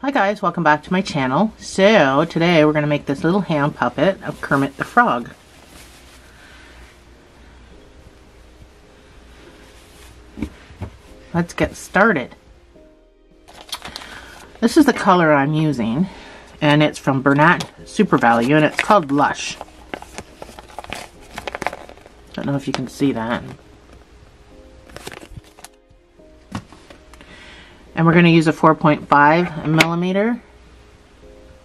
Hi guys, welcome back to my channel. So today we're going to make this little hand puppet of Kermit the Frog. Let's get started. This is the color I'm using, and it's from Bernat Super Value, and it's called Lush. Don't know if you can see that. And we're going to use a 4.5 millimeter.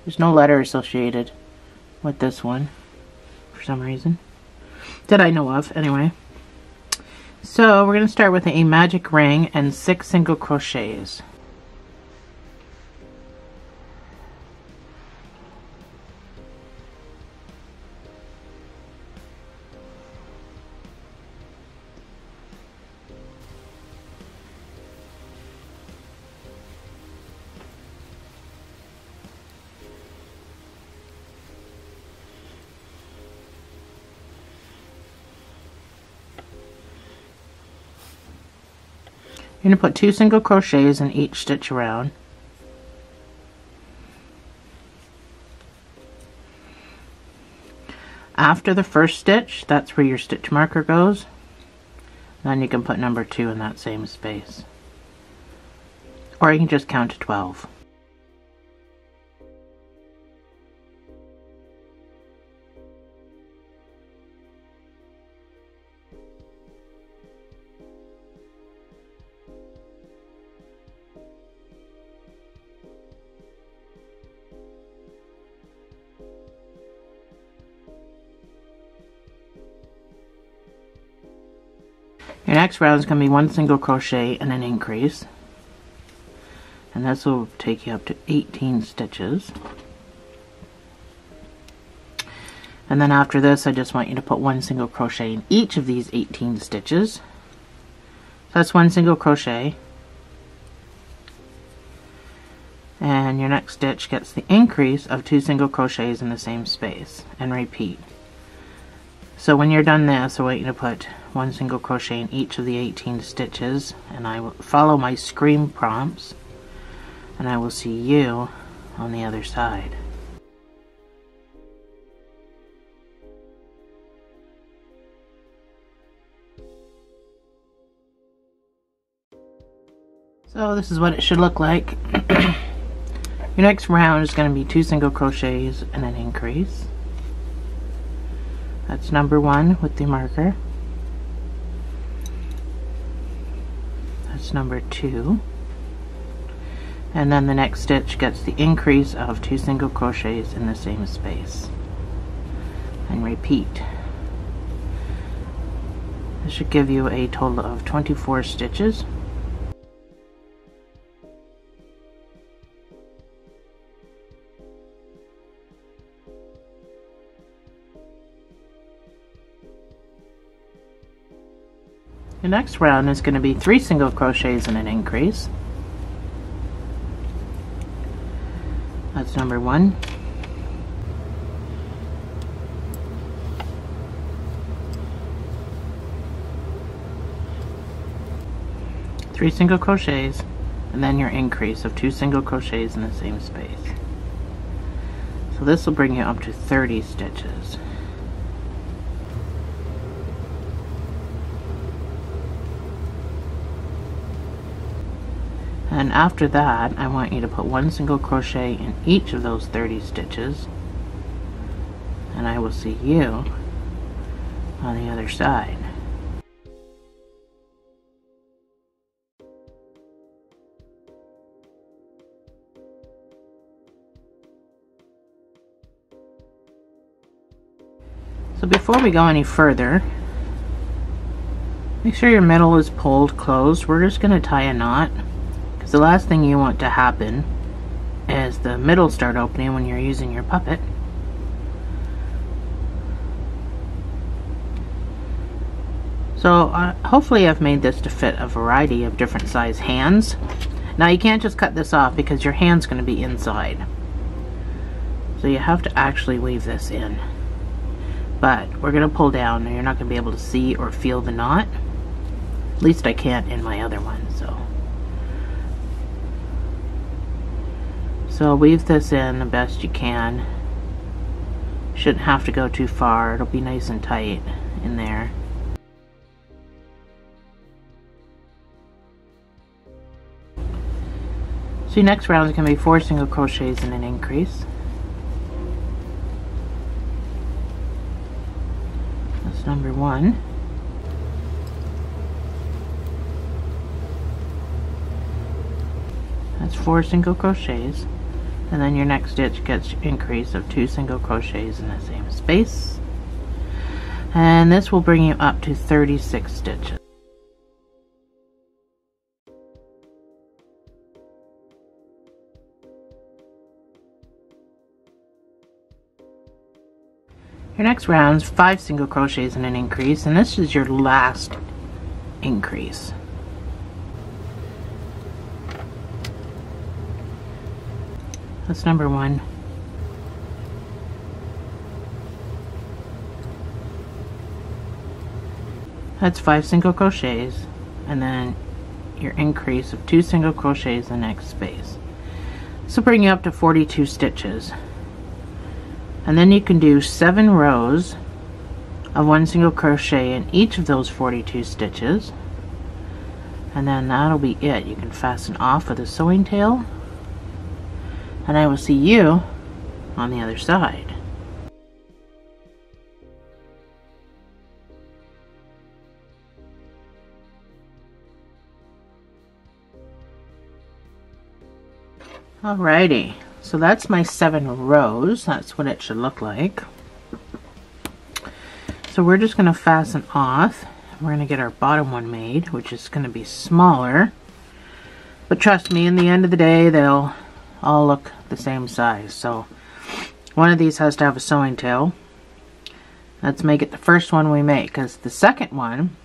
There's no letter associated with this one for some reason that I know of, anyway. So we're going to start with a magic ring and 6 single crochets. You're going to put 2 single crochets in each stitch around. After the first stitch, that's where your stitch marker goes. Then you can put number 2 in that same space. Or you can just count to 12. Your next round is going to be 1 single crochet and an increase, and this will take you up to 18 stitches. And then after this, I just want you to put 1 single crochet in each of these 18 stitches. So that's 1 single crochet, and your next stitch gets the increase of 2 single crochets in the same space, and repeat. So when you're done this, I want you to put 1 single crochet in each of the 18 stitches, and I will follow my screen prompts, and I will see you on the other side. So this is what it should look like. Your next round is going to be 2 single crochets and an increase. That's number 1 with the marker. That's number 2. And then the next stitch gets the increase of 2 single crochets in the same space. And repeat. This should give you a total of 24 stitches. The next round is going to be 3 single crochets and an increase. That's number 1. Three single crochets, and then your increase of 2 single crochets in the same space. So this will bring you up to 30 stitches. And after that, I want you to put 1 single crochet in each of those 30 stitches, and I will see you on the other side. So before we go any further, make sure your middle is pulled closed. We're just going to tie a knot. The last thing you want to happen is the middle start opening when you're using your puppet. So hopefully I've made this to fit a variety of different size hands. Now you can't just cut this off because your hand's going to be inside. So you have to actually weave this in. But we're going to pull down and you're not going to be able to see or feel the knot. At least I can't in my other one. So weave this in the best you can. Shouldn't have to go too far. It'll be nice and tight in there. So your next round is going to be 4 single crochets and an increase. That's number 1. That's 4 single crochets, and then your next stitch gets an increase of 2 single crochets in the same space, and this will bring you up to 36 stitches. Your next round is 5 single crochets and an increase, and this is your last increase. That's number 1. That's 5 single crochets, and then your increase of 2 single crochets in the next space. This will bring you up to 42 stitches. And then you can do 7 rows of 1 single crochet in each of those 42 stitches, and then that'll be it. You can fasten off with a sewing tail, and I will see you on the other side. Alrighty, so that's my 7 rows. That's what it should look like. So we're just going to fasten off. We're going to get our bottom one made, which is going to be smaller. But trust me, in the end of the day, they'll all look the same size. So one of these has to have a sewing tail. Let's make it the first one we make, because the second one,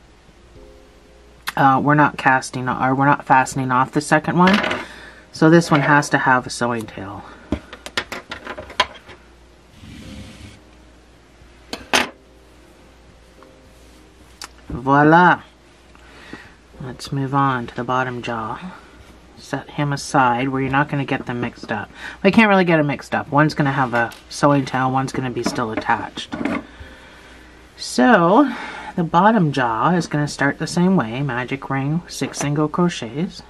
we're not fastening off the second one. So this one has to have a sewing tail. Voila! Let's move on to the bottom jaw. Set him aside where you're not going to get them mixed up. Well, you can't really get them mixed up. One's going to have a sewing tail, one's going to be still attached. So the bottom jaw is going to start the same way. Magic ring, 6 single crochets.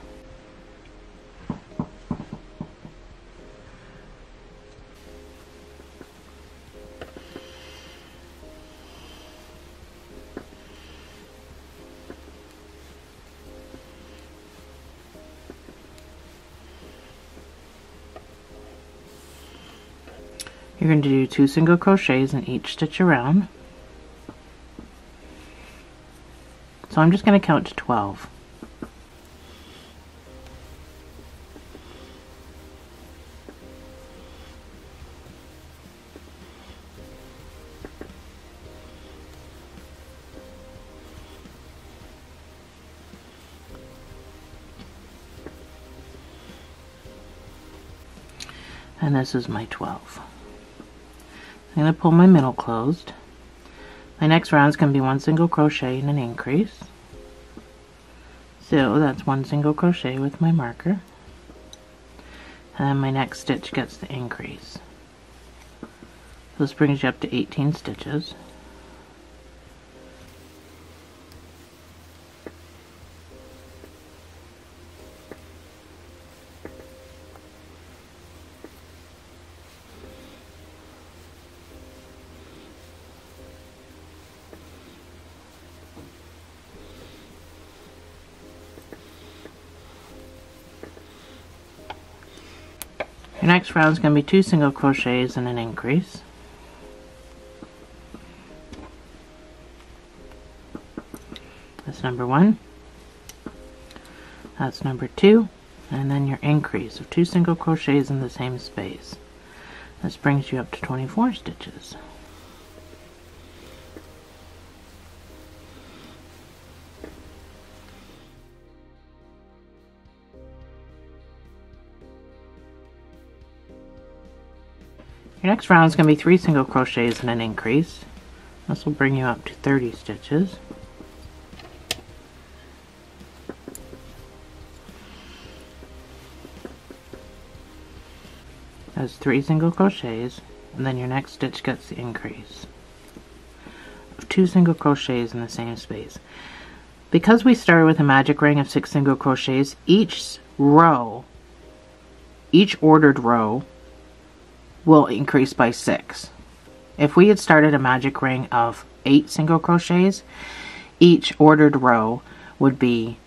You're going to do 2 single crochets in each stitch around. So I'm just going to count to 12. And this is my 12. I'm going to pull my middle closed. My next round is going to be 1 single crochet and an increase. So that's 1 single crochet with my marker. And then my next stitch gets the increase. So this brings you up to 18 stitches. Your next round is going to be 2 single crochets and an increase. That's number 1. That's number 2. And then your increase of 2 single crochets in the same space. This brings you up to 24 stitches. Your next round is going to be 3 single crochets and an increase. This will bring you up to 30 stitches. as 3 single crochets, and then your next stitch gets the increase of 2 single crochets in the same space. Because we started with a magic ring of 6 single crochets, each row, each ordered row will increase by 6. If we had started a magic ring of 8 single crochets, each ordered row would be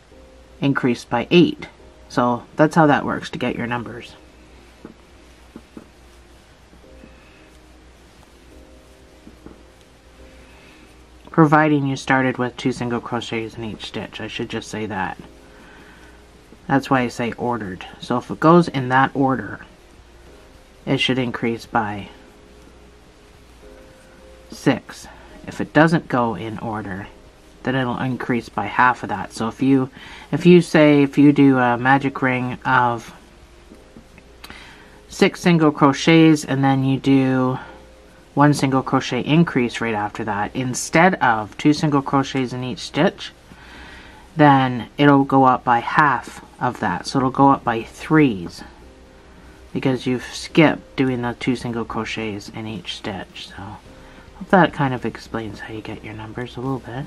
increased by 8. So that's how that works to get your numbers. Providing you started with 2 single crochets in each stitch. I should just say that. That's why I say ordered. So if it goes in that order, it should increase by 6. If it doesn't go in order, then it'll increase by half of that. So if you do a magic ring of 6 single crochets and then you do 1 single crochet increase right after that, instead of 2 single crochets in each stitch, then it'll go up by half of that. So it'll go up by 3s because you've skipped doing the 2 single crochets in each stitch. So hope that kind of explains how you get your numbers a little bit.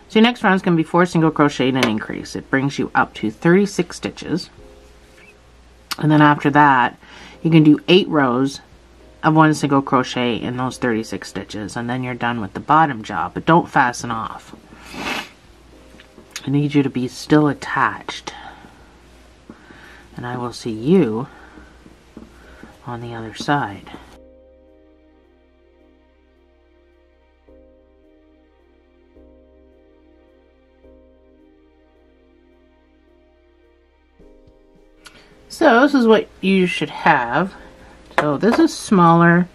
So your next round is going to be 4 single crochet and an increase. It brings you up to 36 stitches. And then after that, you can do 8 rows of 1 single crochet in those 36 stitches. And then you're done with the bottom job. But don't fasten off. I need you to be still attached. And I will see you on the other side. So this is what you should have. So this is smaller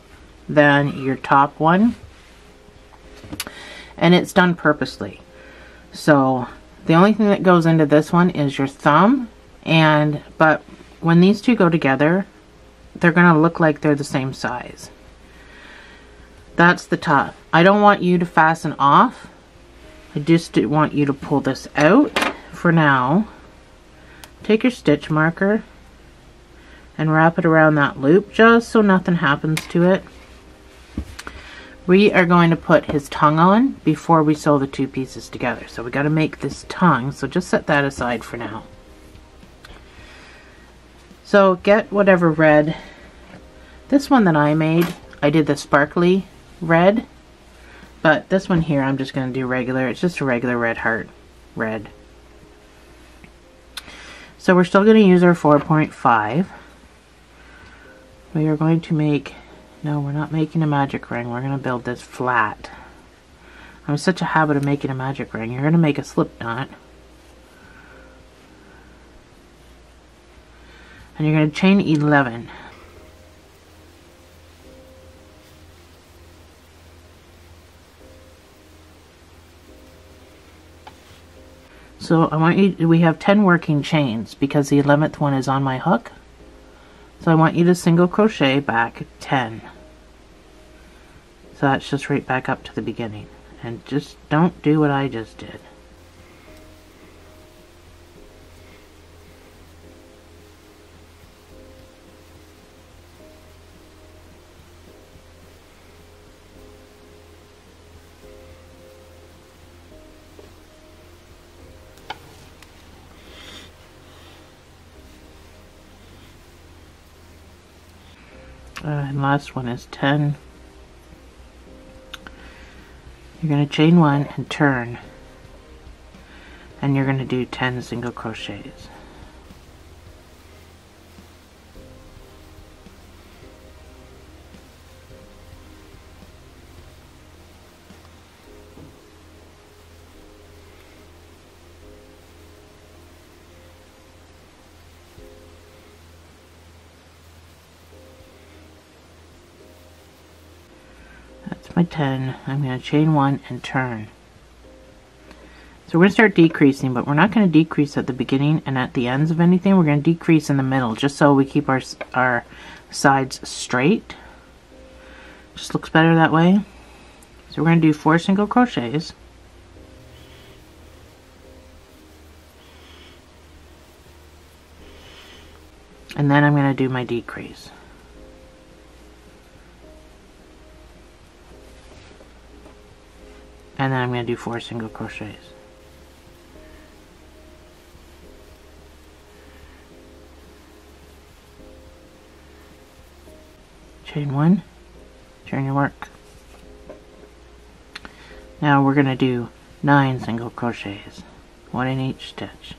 than your top one, and it's done purposely. So the only thing that goes into this one is your thumb, but when these two go together, they're going to look like they're the same size. That's the top. I don't want you to fasten off. I just want you to pull this out for now. Take your stitch marker and wrap it around that loop just so nothing happens to it. We are going to put his tongue on before we sew the 2 pieces together. So we got to make this tongue, so just set that aside for now. So get whatever red. This one that I made, I did the sparkly red, but this one here I'm just going to do regular. It's just a regular red heart red. So we're still going to use our 4.5. We are going to make, no, we're not making a magic ring. We're going to build this flat. I'm in such a habit of making a magic ring. You're going to make a slip knot. And you're going to chain 11. So I want you, we have 10 working chains because the 11th one is on my hook. So I want you to single crochet back 10. So that's just right back up to the beginning. And just don't do what I just did. And last one is 10. You're going to chain 1 and turn, and you're going to do 10 single crochets. My 10, I'm going to chain 1 and turn. So we're going to start decreasing, but we're not going to decrease at the beginning and at the ends of anything. We're going to decrease in the middle just so we keep our sides straight. Just looks better that way. So we're going to do 4 single crochets. And then I'm going to do my decrease. And then I'm going to do 4 single crochets. Chain 1, turn your work. Now we're going to do 9 single crochets, 1 in each stitch.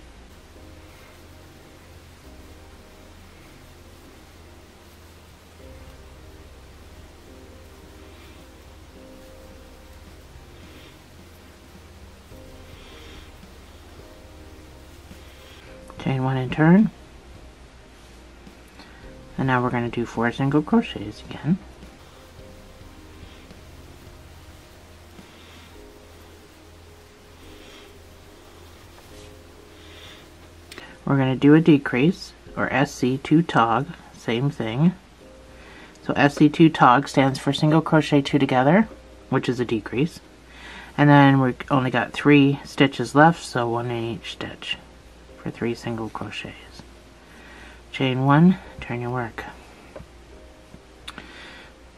Chain 1 and turn. And now we're going to do 4 single crochets again. We're going to do a decrease, or SC2 tog, same thing. So SC2 tog stands for single crochet 2 together, which is a decrease. And then we only got 3 stitches left, so 1 in each stitch for 3 single crochets. Chain 1, turn your work.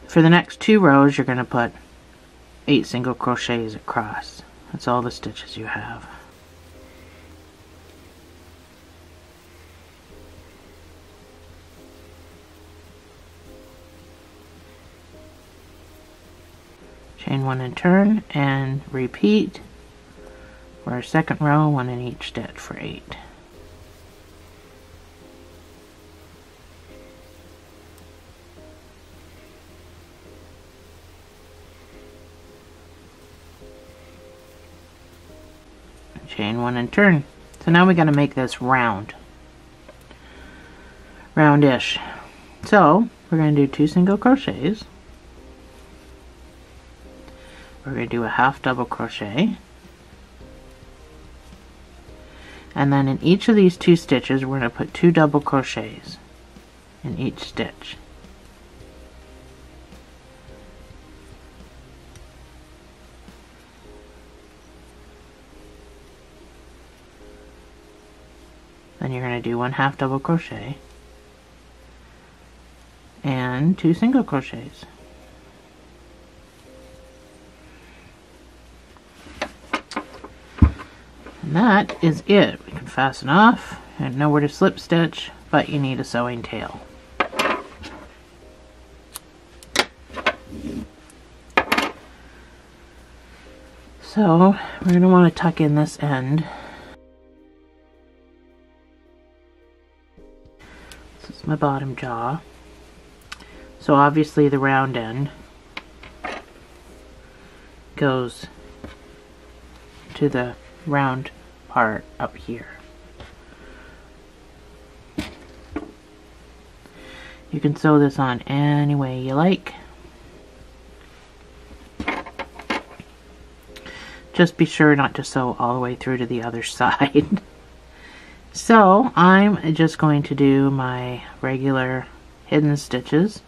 For the next 2 rows, you're going to put 8 single crochets across. That's all the stitches you have. Chain 1 and turn, and repeat for our second row, 1 in each stitch for 8. Chain 1 and turn. So now we got to make this roundish. So we're going to do 2 single crochets. We're going to do a half double crochet, and then in each of these 2 stitches we're going to put 2 double crochets in each stitch. Then you're going to do 1 half double crochet and 2 single crochets. And that is it. We can fasten off and know where to slip stitch, but you need a sewing tail. So we're going to want to tuck in this end. This is my bottom jaw. So obviously the round end goes to the round part up here. You can sew this on any way you like. Just be sure not to sew all the way through to the other side. So I'm just going to do my regular hidden stitches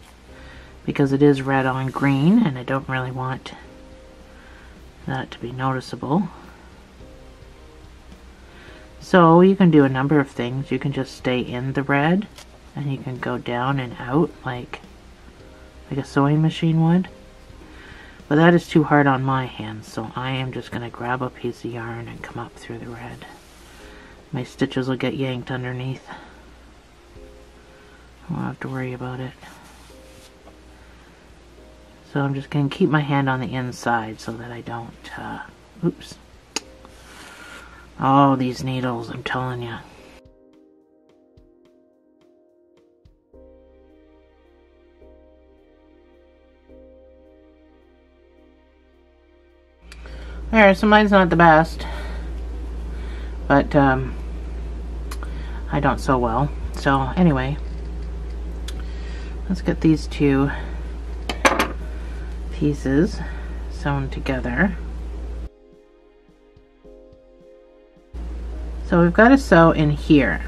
because it is red on green and I don't really want that to be noticeable. So you can do a number of things. You can just stay in the red and you can go down and out like a sewing machine would. But that is too hard on my hands, so I am just going to grab a piece of yarn and come up through the red. My stitches will get yanked underneath. I won't have to worry about it. So I'm just going to keep my hand on the inside so that I don't, oops. Oh, these needles, I'm telling you. Alright, so mine's not the best, but I don't sew well. So anyway, let's get these 2 pieces sewn together. So we've got to sew in here,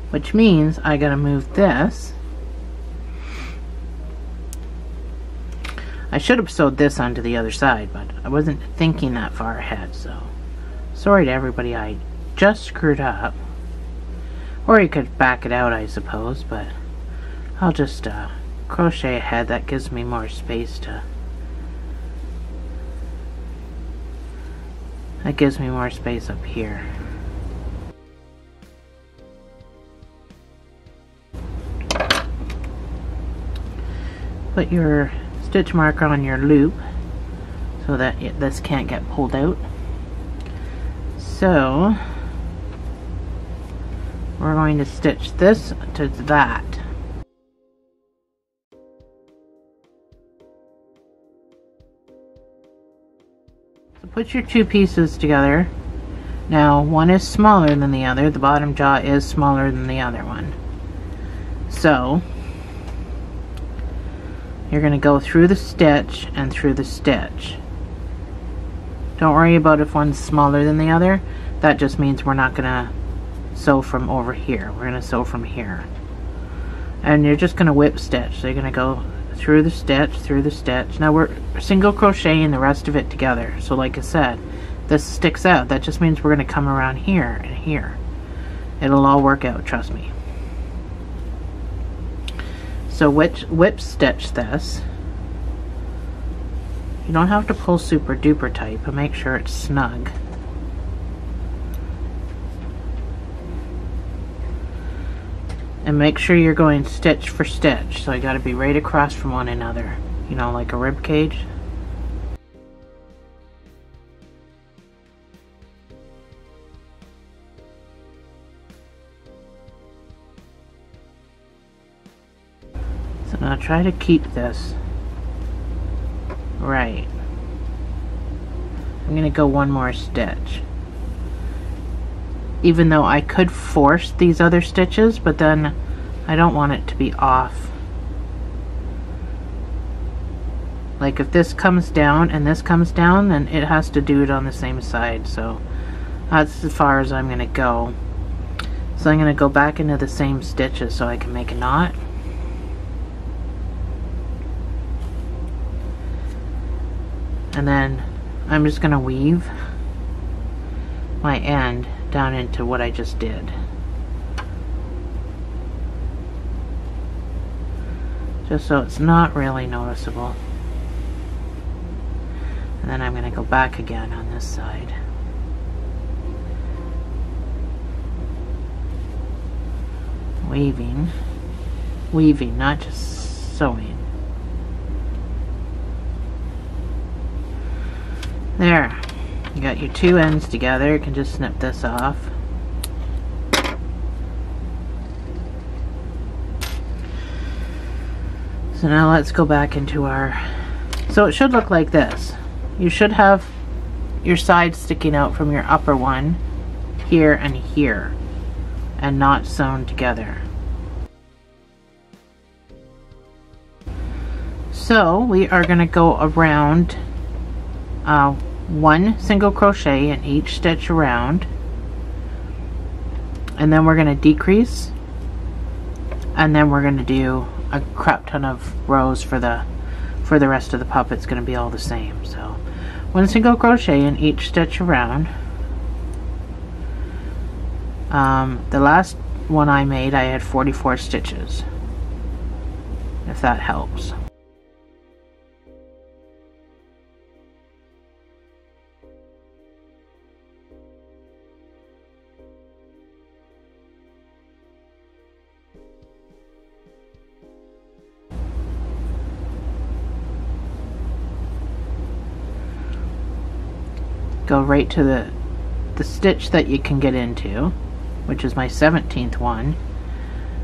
which means I got to move this I should have sewed this onto the other side, but I wasn't thinking that far ahead, so sorry to everybody I just screwed up. Or you could back it out, I suppose, but I'll just crochet ahead. That gives me more space to... That gives me more space up here. Put your stitch marker on your loop so that this can't get pulled out. So we're going to stitch this to that. So put your two pieces together. Now one is smaller than the other. The bottom jaw is smaller than the other one. So you're going to go through the stitch and through the stitch. Don't worry about if one's smaller than the other. That just means we're not going to sew from over here. We're going to sew from here. And you're just going to whip stitch. So you're going to go through the stitch, through the stitch. Now we're single crocheting the rest of it together. So like I said, this sticks out. That just means we're going to come around here and here. It'll all work out, trust me. So whip stitch this. You don't have to pull super duper tight, but make sure it's snug. And make sure you're going stitch for stitch. So you got to be right across from one another. You know, like a rib cage. So now try to keep this right. I'm going to go one more stitch. Even though I could force these other stitches, but then I don't want it to be off. Like if this comes down and this comes down, then it has to do it on the same side. So that's as far as I'm going to go. So I'm going to go back into the same stitches so I can make a knot. And then I'm just going to weave my end down into what I just did. Just so it's not really noticeable. And then I'm going to go back again on this side. Weaving. Weaving, not just sewing. There, you got your two ends together. You can just snip this off. So now let's go back into our... So it should look like this. You should have your sides sticking out from your upper one here and here, and not sewn together. So we are going to go around one single crochet in each stitch around, and then we're going to decrease, and then we're going to do a crap ton of rows for the rest of the pup. It's going to be all the same. So one single crochet in each stitch around. The last one I made, I had 44 stitches, if that helps. Go right to the stitch that you can get into, which is my 17th one,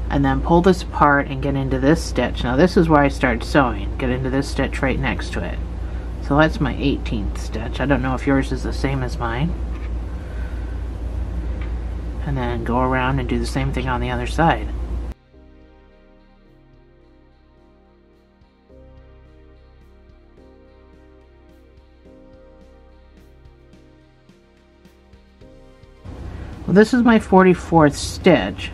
and then pull this apart and get into this stitch. Now this is where I start sewing. Get into this stitch right next to it. So that's my 18th stitch. I don't know if yours is the same as mine. And then go around and do the same thing on the other side. Well, this is my 44th stitch,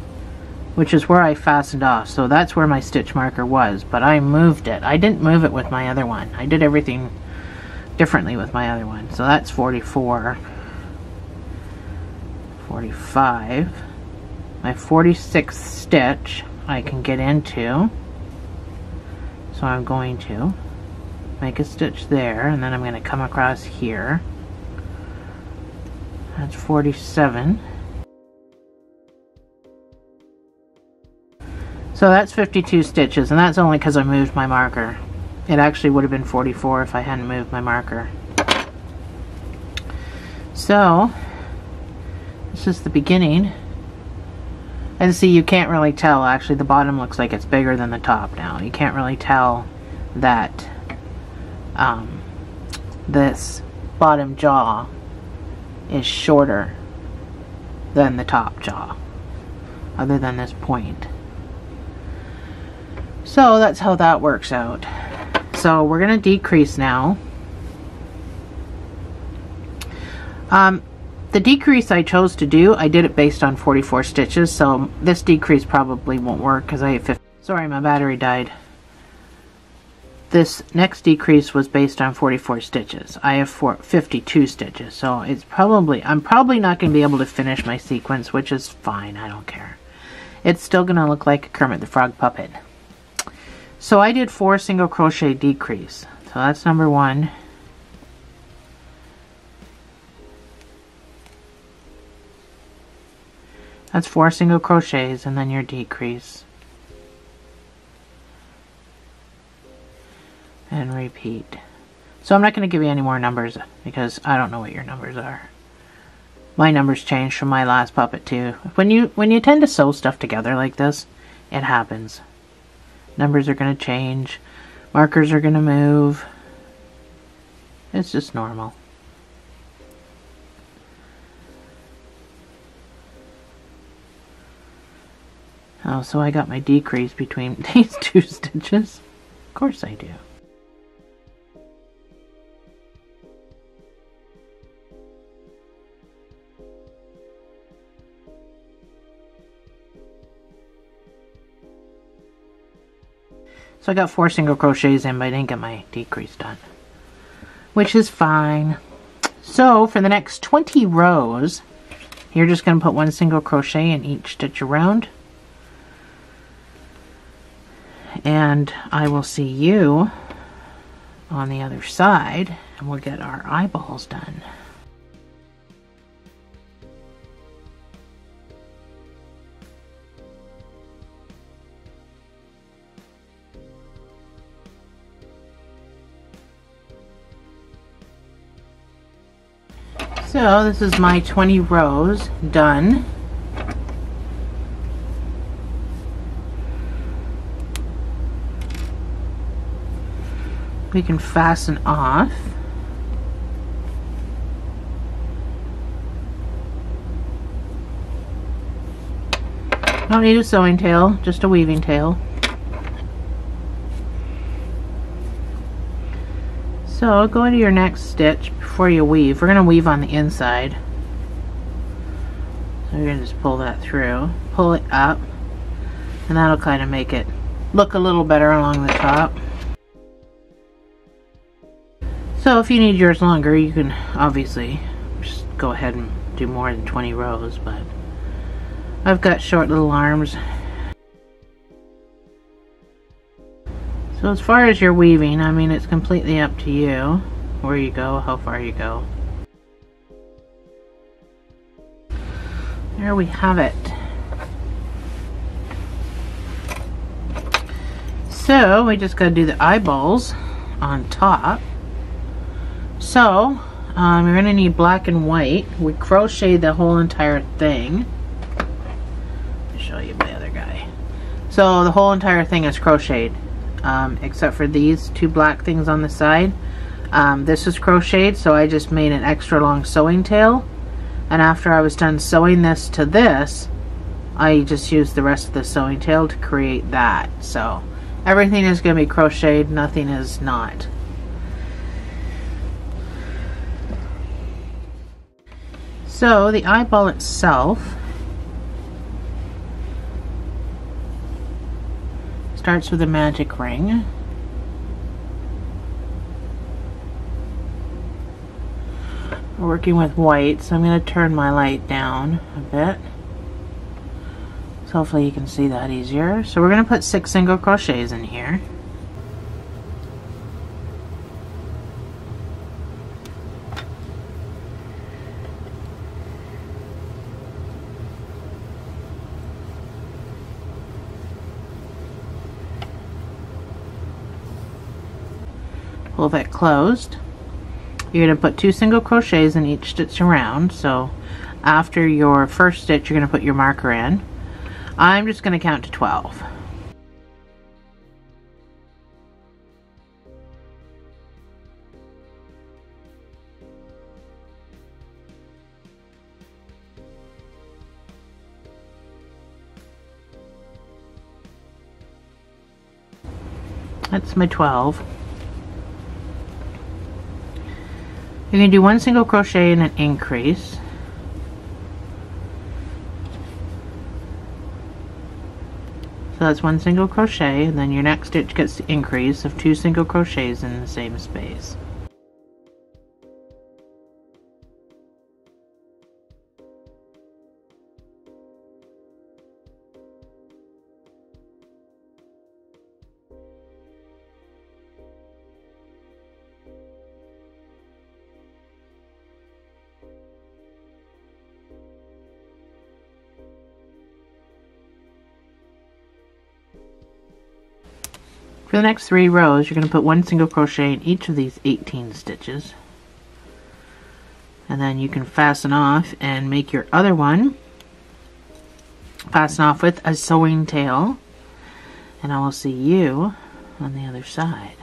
which is where I fastened off. So that's where my stitch marker was, but I moved it. I didn't move it with my other one. I did everything differently with my other one. So that's 44, 45. My 46th stitch I can get into. So I'm going to make a stitch there, and then I'm going to come across here. That's 47. So that's 52 stitches, and that's only because I moved my marker. It actually would have been 44 if I hadn't moved my marker. So this is the beginning. And see, you can't really tell. Actually, the bottom looks like it's bigger than the top now. You can't really tell that this bottom jaw is shorter than the top jaw, other than this point. So that's how that works out. So we're going to decrease now. The decrease I chose to do, I did it based on 44 stitches, so this decrease probably won't work because I have 50. Sorry, my battery died. This next decrease was based on 44 stitches. I have 52 stitches, so it's probably, I'm probably not going to be able to finish my sequence, which is fine, I don't care. It's still going to look like a Kermit the Frog puppet. So I did 4 single crochet decrease. So that's number 1. That's 4 single crochets and then your decrease. And repeat. So I'm not going to give you any more numbers because I don't know what your numbers are. My numbers changed from my last puppet too. When you tend to sew stuff together like this, it happens. Numbers are going to change. Markers are going to move. It's just normal. Oh, so I got my decrease between these 2 stitches. Of course I do. So I got 4 single crochets in, but I didn't get my decrease done, which is fine. So for the next 20 rows, you're just going to put 1 single crochet in each stitch around. And I will see you on the other side, and we'll get our eyeballs done. So this is my 20 rows done. We can fasten off. Don't need a sewing tail, just a weaving tail. So go into your next stitch before you weave. We're going to weave on the inside. So you're going to just pull that through, pull it up, and that'll kind of make it look a little better along the top. So if you need yours longer, you can obviously just go ahead and do more than 20 rows, but I've got short little arms. So as far as your weaving, I mean, it's completely up to you where you go, how far you go. There we have it. So we just got to do the eyeballs on top. So you're going to need black and white. We crocheted the whole entire thing. Let me show you my other guy. So the whole entire thing is crocheted, except for these 2 black things on the side. This is crocheted, so I just made an extra long sewing tail. And after I was done sewing this to this, I just used the rest of the sewing tail to create that. So everything is going to be crocheted, nothing is not. So the eyeball itself Starts with a magic ring. We're working with white, so I'm going to turn my light down a bit. So hopefully you can see that easier. So we're going to put 6 single crochets in here. Pull that closed. You're going to put 2 single crochets in each stitch around. So after your first stitch, you're going to put your marker in. I'm just going to count to 12. That's my 12. You're going to do 1 single crochet and an increase. So that's 1 single crochet, and then your next stitch gets the increase of 2 single crochets in the same space. For the next 3 rows, you're going to put 1 single crochet in each of these 18 stitches. And then you can fasten off and make your other one. Fasten off with a sewing tail. And I will see you on the other side.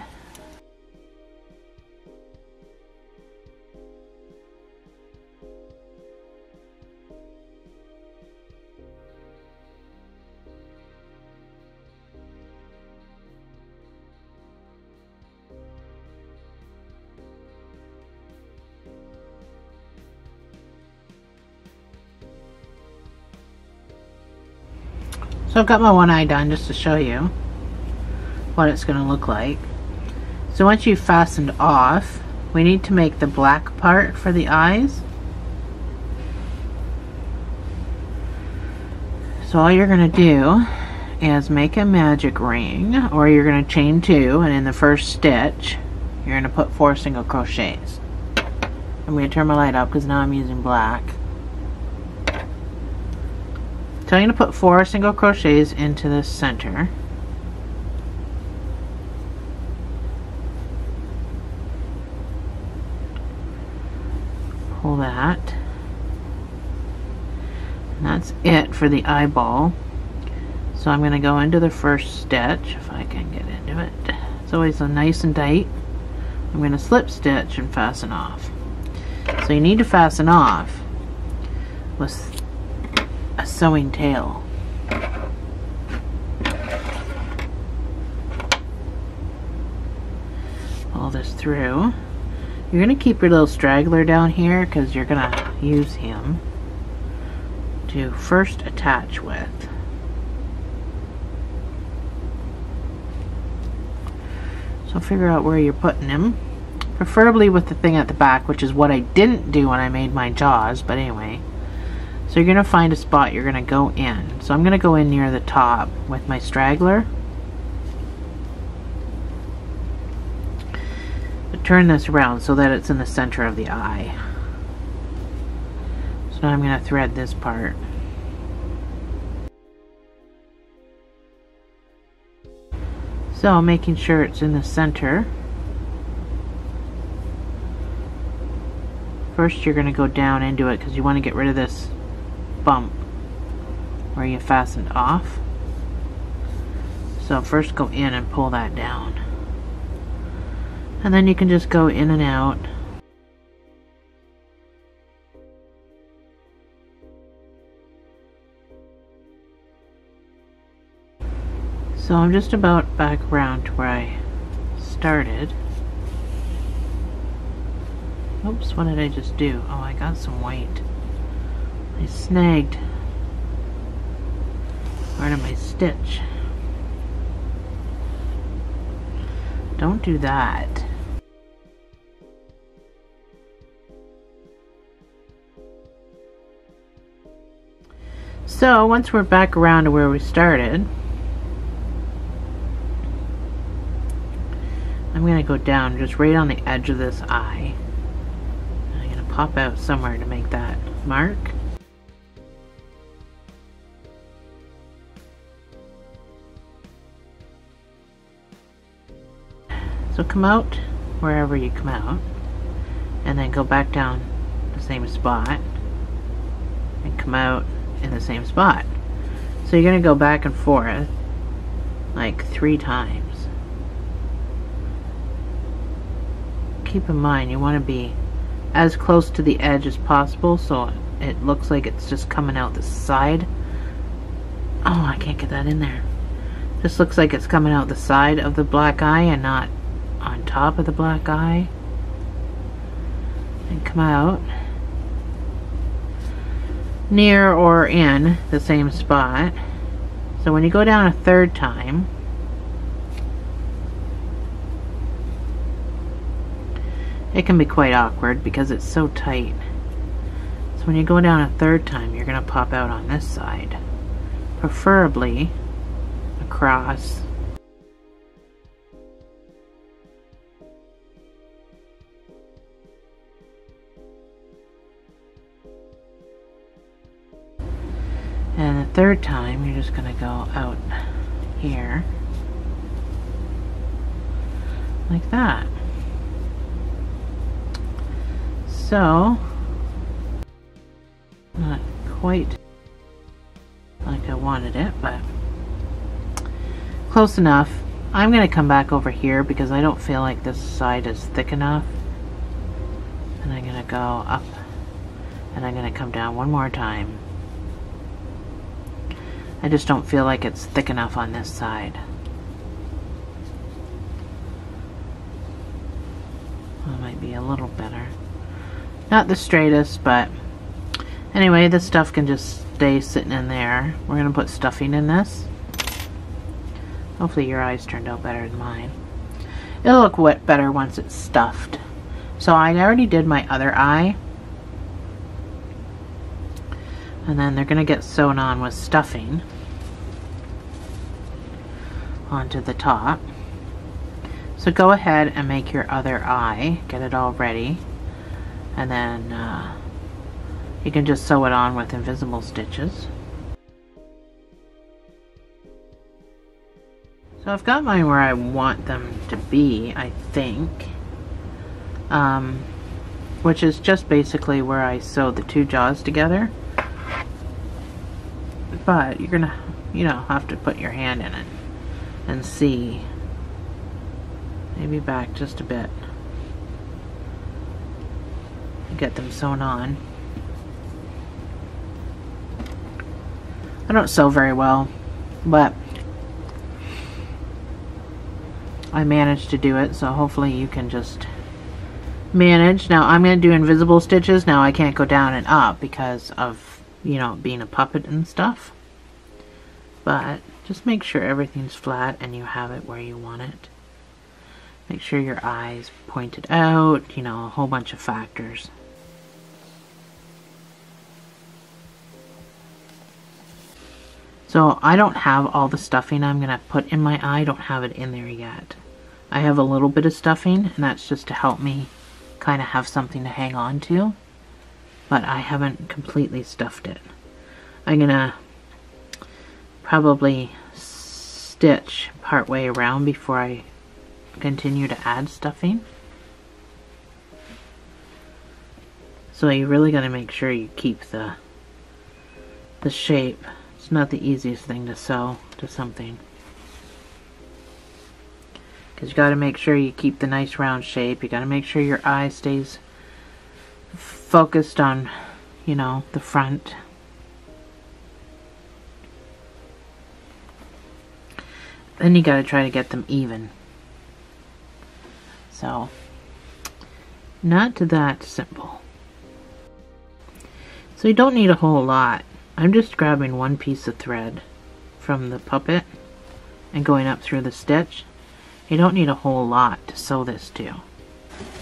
So I've got my one eye done just to show you what it's going to look like. So once you've fastened off, we need to make the black part for the eyes. So all you're going to do is make a magic ring, or you're going to chain 2, and in the first stitch you're going to put 4 single crochets. I'm going to turn my light up because now I'm using black. So I'm going to put 4 single crochets into the center. Pull that. And that's it for the eyeball. So I'm going to go into the first stitch, if I can get into it. It's always so nice and tight. I'm going to slip stitch and fasten off. So you need to fasten off with a sewing tail. Pull this through. You're going to keep your little straggler down here because you're going to use him to first attach with. So figure out where you're putting him, preferably with the thing at the back, which is what I didn't do when I made my jaws, but anyway. So you're going to find a spot you're going to go in. So I'm going to go in near the top with my straggler. But turn this around so that it's in the center of the eye. So now I'm going to thread this part. So making sure it's in the center. First you're going to go down into it because you want to get rid of this bump where you fastened off. So first go in and pull that down, and then you can just go in and out. So I'm just about back around to where I started. Oops, what did I just do? Oh, I got some white. I snagged part of my stitch. Don't do that. So once we're back around to where we started, I'm going to go down just right on the edge of this eye. I'm going to pop out somewhere to make that mark. So come out wherever you come out, and then go back down the same spot, and come out in the same spot. So you're going to go back and forth like 3 times. Keep in mind you want to be as close to the edge as possible so it looks like it's just coming out the side. Oh, I can't get that in there. Just looks like it's coming out the side of the black eye and not on top of the black eye. And come out near or in the same spot. So when you go down a 3rd time, it can be quite awkward because it's so tight. So when you go down a 3rd time, you're going to pop out on this side, preferably across. And the 3rd time, you're just going to go out here, like that. So, not quite like I wanted it, but close enough. I'm going to come back over here because I don't feel like this side is thick enough. And I'm going to go up, and I'm going to come down one more time. I just don't feel like it's thick enough on this side. That might be a little better. Not the straightest, but anyway, this stuff can just stay sitting in there. We're going to put stuffing in this. Hopefully your eyes turned out better than mine. It'll look better once it's stuffed. So I already did my other eye. And then they're going to get sewn on with stuffing onto the top. So go ahead and make your other eye, get it all ready, and then you can just sew it on with invisible stitches. So I've got mine where I want them to be, I think, which is just basically where I sewed the 2 jaws together. But you're gonna, have to put your hand in it and see. Maybe back just a bit. Get them sewn on. I don't sew very well, but I managed to do it, so hopefully you can just manage. Now I'm going to do invisible stitches. Now I can't go down and up because of, being a puppet and stuff. But just make sure everything's flat and you have it where you want it. Make sure your eyes pointed out, a whole bunch of factors. So I don't have all the stuffing I'm going to put in my eye. I don't have it in there yet. I have a little bit of stuffing, and that's just to help me kind of have something to hang on to. But I haven't completely stuffed it. I'm going to probably stitch part way around before I continue to add stuffing. So you really got to make sure you keep the shape. It's not the easiest thing to sew to something, because you got to make sure you keep the nice round shape. You got to make sure your eye stays focused on, the front. Then you got to try to get them even. So, not that simple. So you don't need a whole lot. I'm just grabbing one piece of thread from the puppet and going up through the stitch You don't need a whole lot to sew this to.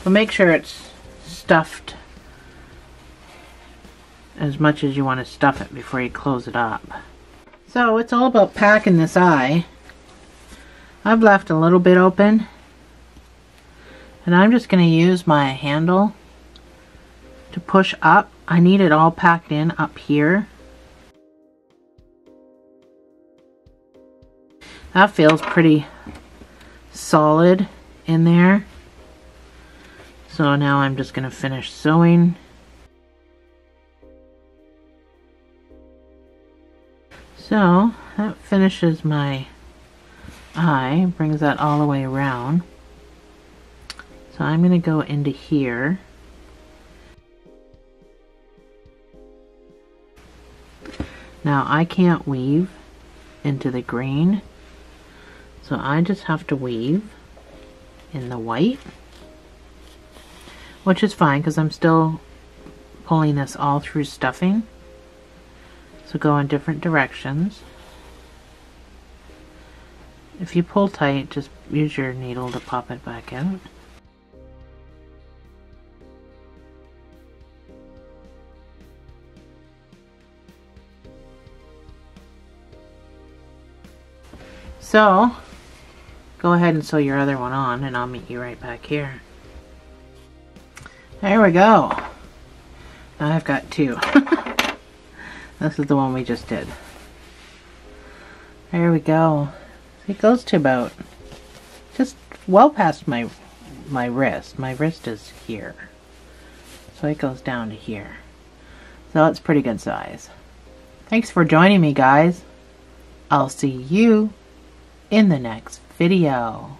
But make sure it's stuffed as much as you want to stuff it before you close it up. So it's all about packing this eye. I've left a little bit open, and I'm just going to use my handle to push up. I need it all packed in up here. That feels pretty solid in there. So now I'm just going to finish sewing. So that finishes my eye, brings that all the way around. So I'm going to go into here. Now I can't weave into the green, so I just have to weave in the white, which is fine because I'm still pulling this all through stuffing. So go in different directions. If you pull tight, just use your needle to pop it back out. So, go ahead and sew your other one on, and I'll meet you right back here. There we go. Now I've got two. This is the one we just did. There we go. It goes to about just well past my wrist. My wrist is here. So it goes down to here. So it's pretty good size. Thanks for joining me, guys. I'll see you in the next video.